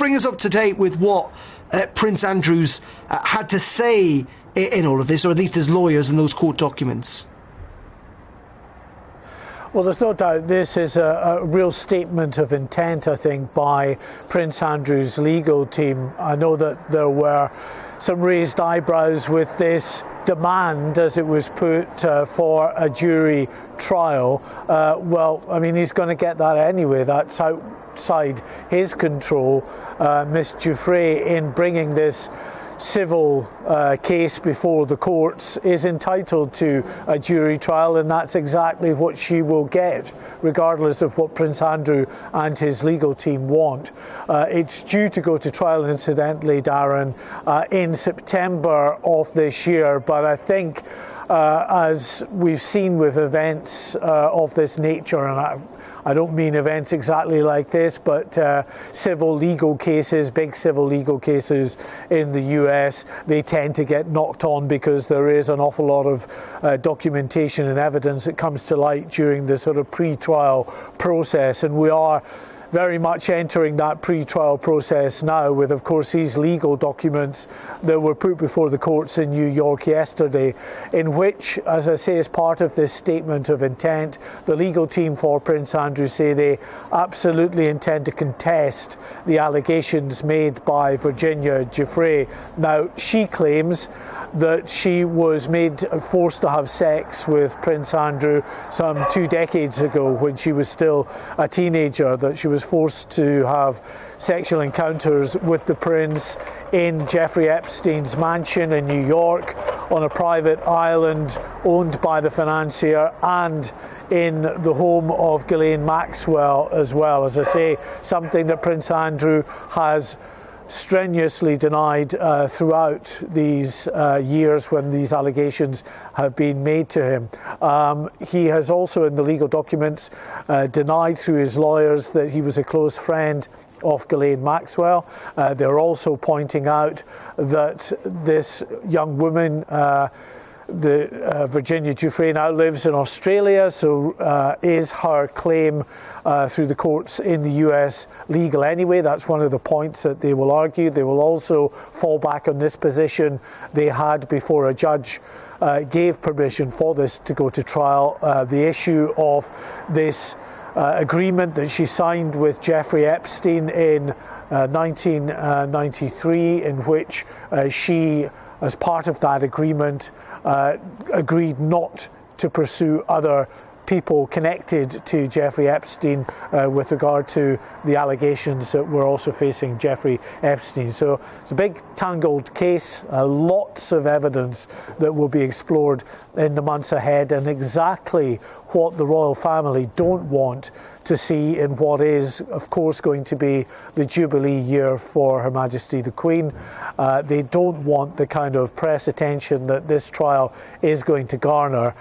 bring us up to date with what Prince Andrew's had to say in all of this, or at least his lawyers in those court documents. Well, there's no doubt this is a real statement of intent, I think, by Prince Andrew's legal team. I know that there were some raised eyebrows with this demand, as it was put, for a jury trial. Well, I mean, he's going to get that anyway. That's outside his control. Ms. Giuffre, in bringing this civil case before the courts, is entitled to a jury trial, and that's exactly what she will get, regardless of what Prince Andrew and his legal team want. It's due to go to trial, incidentally, Darren, in September of this year, but I think as we've seen with events of this nature, and I don't mean events exactly like this, but civil legal cases, big civil legal cases in the US, they tend to get knocked on because there is an awful lot of documentation and evidence that comes to light during the sort of pre-trial process. And we are very much entering that pre-trial process now with, of course, these legal documents that were put before the courts in New York yesterday, in which, as I say, as part of this statement of intent, the legal team for Prince Andrew say they absolutely intend to contest the allegations made by Virginia Giuffre. Now, she claims that she was forced to have sex with Prince Andrew some 2 decades ago when she was still a teenager, that she was forced to have sexual encounters with the prince in Jeffrey Epstein's mansion in New York, on a private island owned by the financier, and in the home of Ghislaine Maxwell as well. As I say, something that Prince Andrew has strenuously denied throughout these years when these allegations have been made to him. He has also, in the legal documents, denied through his lawyers that he was a close friend of Ghislaine Maxwell. They're also pointing out that this young woman, Virginia Giuffre, now lives in Australia, so is her claim through the courts in the US legal anyway? That's one of the points that they will argue. They will also fall back on this position they had before a judge gave permission for this to go to trial. The issue of this agreement that she signed with Jeffrey Epstein in 1993, in which she, as part of that agreement, agreed not to pursue other people connected to Jeffrey Epstein with regard to the allegations that we're also facing Jeffrey Epstein. So it's a big tangled case, lots of evidence that will be explored in the months ahead, and exactly what the royal family don't want to see in what is, of course, going to be the Jubilee year for Her Majesty the Queen. They don't want the kind of press attention that this trial is going to garner.